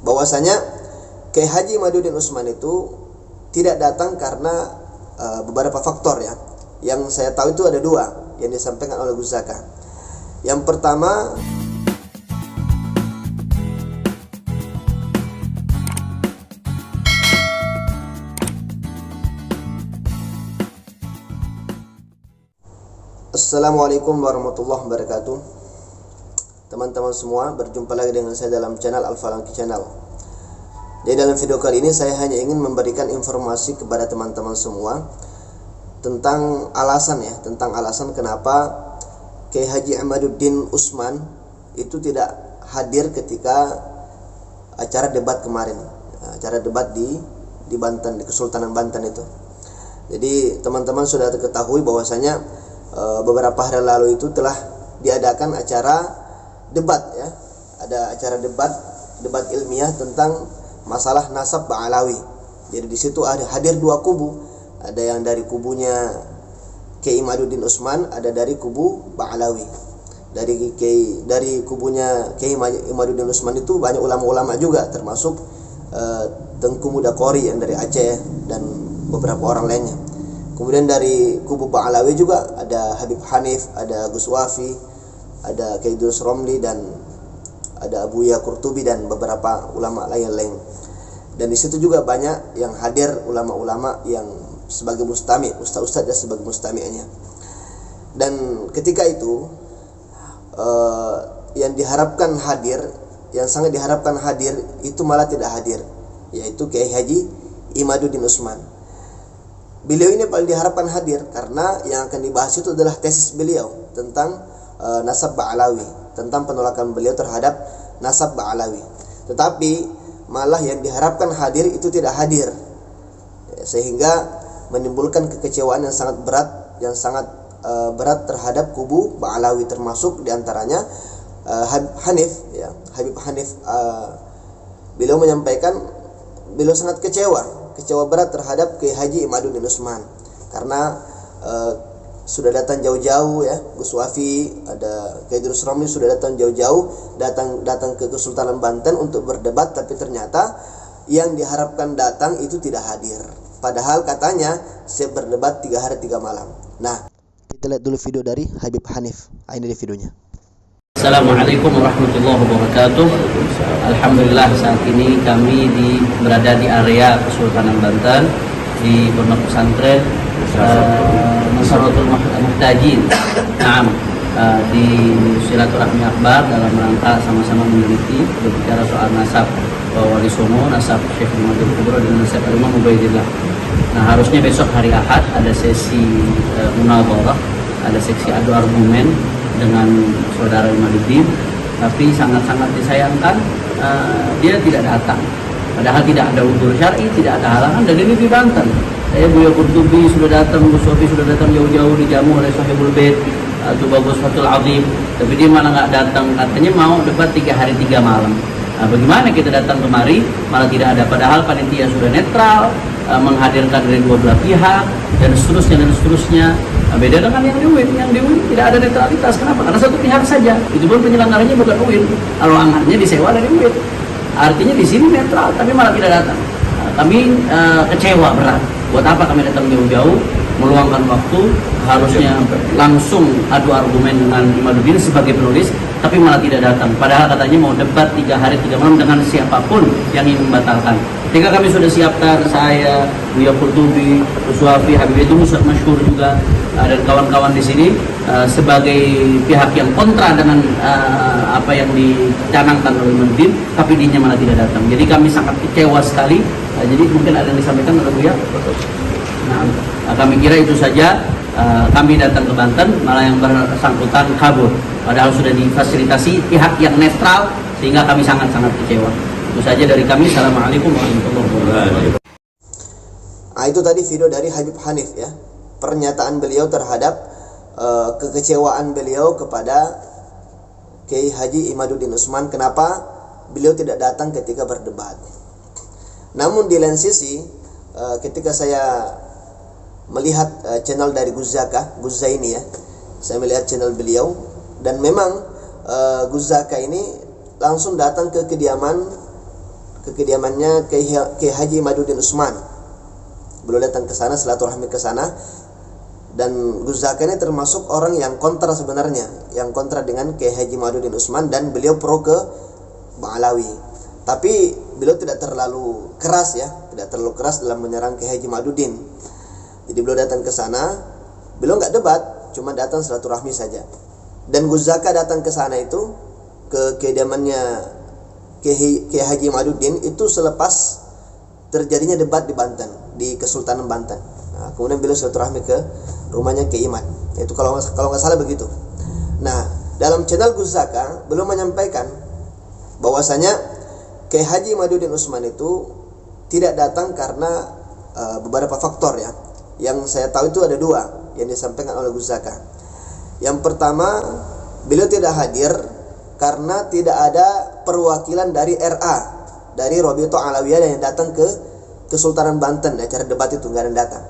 bahwasanya Kiai Haji Imaduddin Utsman itu tidak datang karena beberapa faktor ya. Yang saya tahu itu ada dua yang disampaikan oleh Gus Zaka. Yang pertama, Assalamualaikum warahmatullahi wabarakatuh. Teman-teman semua, berjumpa lagi dengan saya dalam channel Al-Falaki Channel. Jadi dalam video kali ini saya hanya ingin memberikan informasi kepada teman-teman semua tentang alasan kenapa Kiai Haji Imaduddin Utsman itu tidak hadir ketika acara debat kemarin, acara debat di Banten, di Kesultanan Banten itu. Jadi teman-teman sudah ketahui bahwasanya beberapa hari lalu itu telah diadakan acara debat ya. Ada acara debat ilmiah tentang masalah nasab Ba'alawi. Jadi di situ ada hadir dua kubu. Ada yang dari kubunya Kiai Imaduddin Utsman, ada dari kubu Ba'alawi. Dari kubunya Kiai Imaduddin Utsman itu banyak ulama-ulama juga, termasuk Tengku Muda Qori yang dari Aceh dan beberapa orang lainnya. Kemudian dari kubu Ba'alawi juga ada Habib Hanif, ada Gus Wafi, ada Kiai Idrus Romli, dan ada Abuya Qurtubi dan beberapa ulama lain. Dan di situ juga banyak yang hadir ulama-ulama yang sebagai mustami, ustaz-ustaz dan sebagai mustami'nya. Dan ketika itu yang diharapkan hadir, yang sangat diharapkan hadir itu malah tidak hadir, yaitu Kiai Haji Imaduddin Utsman. Beliau ini paling diharapkan hadir karena yang akan dibahas itu adalah tesis beliau tentang nasab Ba'alawi, tentang penolakan beliau terhadap nasab Ba'alawi. Tetapi malah yang diharapkan hadir itu tidak hadir, sehingga menimbulkan kekecewaan yang sangat berat terhadap kubu Ba'alawi, termasuk diantaranya Habib Hanif. Beliau menyampaikan beliau sangat kecewa berat terhadap Kiai Haji Imaduddin Utsman karena sudah datang jauh-jauh ya. Gus Wafi, ada Kiai Idrus Romli sudah datang jauh-jauh, datang ke Kesultanan Banten untuk berdebat, tapi ternyata yang diharapkan datang itu tidak hadir. Padahal katanya siap berdebat 3 hari 3 malam. Nah, kita lihat dulu video dari Habib Hanif. Ini dia videonya. Assalamualaikum warahmatullahi wabarakatuh. Alhamdulillah saat ini kami berada di area Kesultanan Banten di Pondok Pesantren Nasratul Muhtajin. Di silaturahmi akbar dalam rangka sama-sama meneliti berbicara soal nasab Wali Songo, nasab Syekh Muhammadul Kubro dan nasab Imam Ubaidillah. Nah, harusnya besok hari Ahad ada sesi munadharah, ada seksi adu argumen dengan saudara Imaduddin, tapi sangat-sangat disayangkan dia tidak datang. Padahal tidak ada udzur syar'i, tidak ada halangan, dan ini di Banten. Saya Buya Qurtubi sudah datang, Gus Sofi sudah datang jauh-jauh, dijamu oleh Sahibul Bait, Bagus Fatul Azim, tapi dia malah nggak datang. Katanya mau debat 3 hari 3 malam. Nah, bagaimana kita datang kemari malah tidak ada, padahal panitia sudah netral, menghadirkan dari 2 belah pihak dan seterusnya. Beda dengan yang di UIN tidak ada netralitas. Kenapa? Karena satu pihak saja. Itu pun penyelenggaranya bukan UIN, kalau anggarnya disewa dari UIN. Artinya di sini netral, tapi malah tidak datang. Kami kecewa berat. Buat apa kami datang jauh-jauh, meluangkan waktu, harusnya langsung adu argumen dengan Imaduddin sebagai penulis, tapi malah tidak datang. Padahal katanya mau debat 3 hari 3 malam dengan siapapun yang ingin membatalkan. Ketika kami sudah siapkan, saya, Buya Qurtubi, Gus Wafi, Habib itu Ustaz Masyhur juga, dan kawan-kawan di sini sebagai pihak yang kontra dengan apa yang dicanangkan oleh Imaduddin, tapi dia malah tidak datang. Jadi kami sangat kecewa sekali. Jadi mungkin ada yang disampaikan oleh Buya. Nah, kami kira itu saja. Kami datang ke Banten, malah yang bersangkutan kabur. Padahal sudah difasilitasi pihak yang netral, sehingga kami sangat-sangat kecewa. Itu saja dari kami. Assalamualaikum warahmatullahi wabarakatuh. Nah, itu tadi video dari Habib Hanif ya. Pernyataan beliau terhadap kekecewaan beliau kepada Kiai Haji Imaduddin Utsman, kenapa beliau tidak datang ketika berdebat. Namun di lain sisi, ketika saya melihat channel dari Gus Zaini ya, saya melihat channel beliau, dan memang Gus Zaka ini langsung datang ke kediaman ke kediamannya Kiai Haji Imaduddin Usman. Beliau datang ke sana, silaturahmi ke sana. Dan Gus Zaka ini termasuk orang yang kontra sebenarnya, yang kontra dengan Kiai Haji Imaduddin Usman, dan beliau pro ke Bang Alawi. Tapi beliau tidak terlalu keras ya, tidak terlalu keras dalam menyerang Kiai Haji Imaduddin. Jadi beliau datang ke sana, beliau nggak debat, cuma datang silaturahmi saja. Dan Gus Zaka datang ke sana itu, ke kediamannya Kiai Haji Imaduddin itu selepas terjadinya debat di Banten, di Kesultanan Banten. Nah, kemudian beliau silaturahmi ke rumahnya Kiai Imad. Itu kalau nggak salah begitu. Nah, dalam channel Gus Zaka beliau menyampaikan bahwasanya Kiai Haji Imaduddin Usman itu tidak datang karena beberapa faktor ya. Yang saya tahu itu ada dua yang disampaikan oleh Gus Zaka. Yang pertama, beliau tidak hadir karena tidak ada perwakilan dari RA, dari Rabi'atul Alawiyah yang datang ke Kesultanan Banten. Acara debat itu nggak ada yang datang.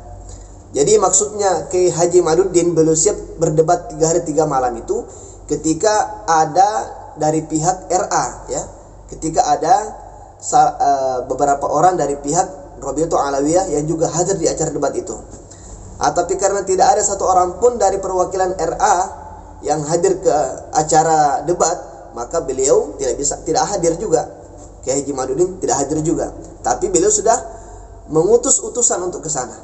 Jadi maksudnya Kiai Haji Imaduddin beliau siap berdebat 3 hari 3 malam itu ketika ada dari pihak RA ya, ketika ada beberapa orang dari pihak Rabi'atul Alawiyah yang juga hadir di acara debat itu. Tapi karena tidak ada satu orang pun dari perwakilan RA yang hadir ke acara debat, maka beliau tidak hadir juga. Kiai Haji Imaduddin tidak hadir juga. Tapi beliau sudah mengutus utusan untuk ke sana.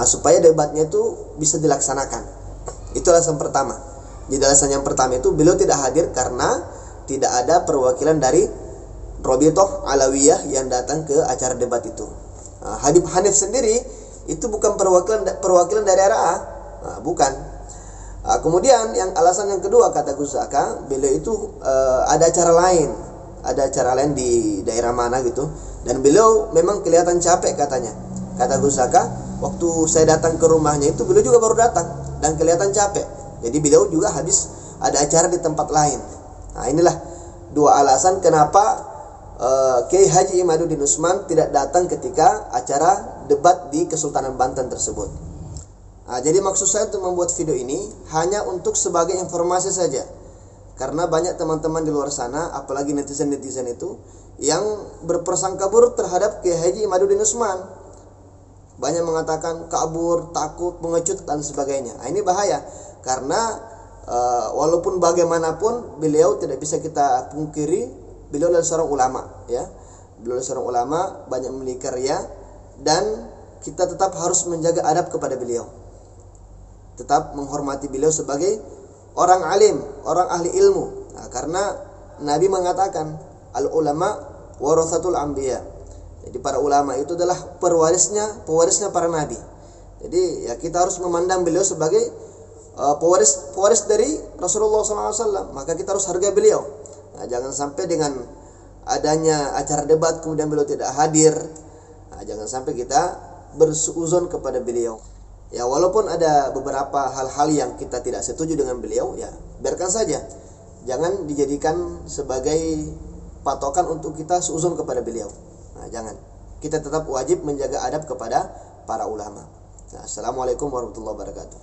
Supaya debatnya itu bisa dilaksanakan. Itu alasan pertama. Jadi alasan yang pertama itu beliau tidak hadir karena tidak ada perwakilan dari Rabi'atul Alawiyah yang datang ke acara debat itu. Habib Hanif sendiri itu bukan perwakilan dari RA, bukan. Kemudian yang alasan yang kedua kata Gus Zaka, beliau itu ada acara lain di daerah mana gitu, dan beliau memang kelihatan capek katanya. Kata Gus Zaka, waktu saya datang ke rumahnya itu beliau juga baru datang dan kelihatan capek. Jadi beliau juga habis ada acara di tempat lain. Nah, inilah dua alasan kenapa Kiai Haji Imaduddin Usman tidak datang ketika acara debat di Kesultanan Banten tersebut. Jadi maksud saya untuk membuat video ini hanya untuk sebagai informasi saja. Karena banyak teman-teman di luar sana, apalagi netizen-netizen itu yang berprasangka buruk terhadap Kiai Haji Imaduddin Usman. Banyak mengatakan kabur, takut, pengecut dan sebagainya. Ini bahaya karena walaupun bagaimanapun beliau tidak bisa kita pungkiri, beliau adalah seorang ulama ya. Beliau adalah seorang ulama, banyak memiliki karya, dan kita tetap harus menjaga adab kepada beliau. Tetap menghormati beliau sebagai orang alim, orang ahli ilmu. Karena Nabi mengatakan al-ulama warathatul anbiya. Jadi para ulama itu adalah pewarisnya para nabi. Jadi ya kita harus memandang beliau sebagai pewaris dari Rasulullah SAW. Maka kita harus hargai beliau. Jangan sampai dengan adanya acara debat kemudian beliau tidak hadir. Jangan sampai kita bersuuzon kepada beliau. Ya walaupun ada beberapa hal-hal yang kita tidak setuju dengan beliau, ya biarkan saja. Jangan dijadikan sebagai patokan untuk kita suuzon kepada beliau. Jangan. Kita tetap wajib menjaga adab kepada para ulama. Assalamualaikum warahmatullahi wabarakatuh.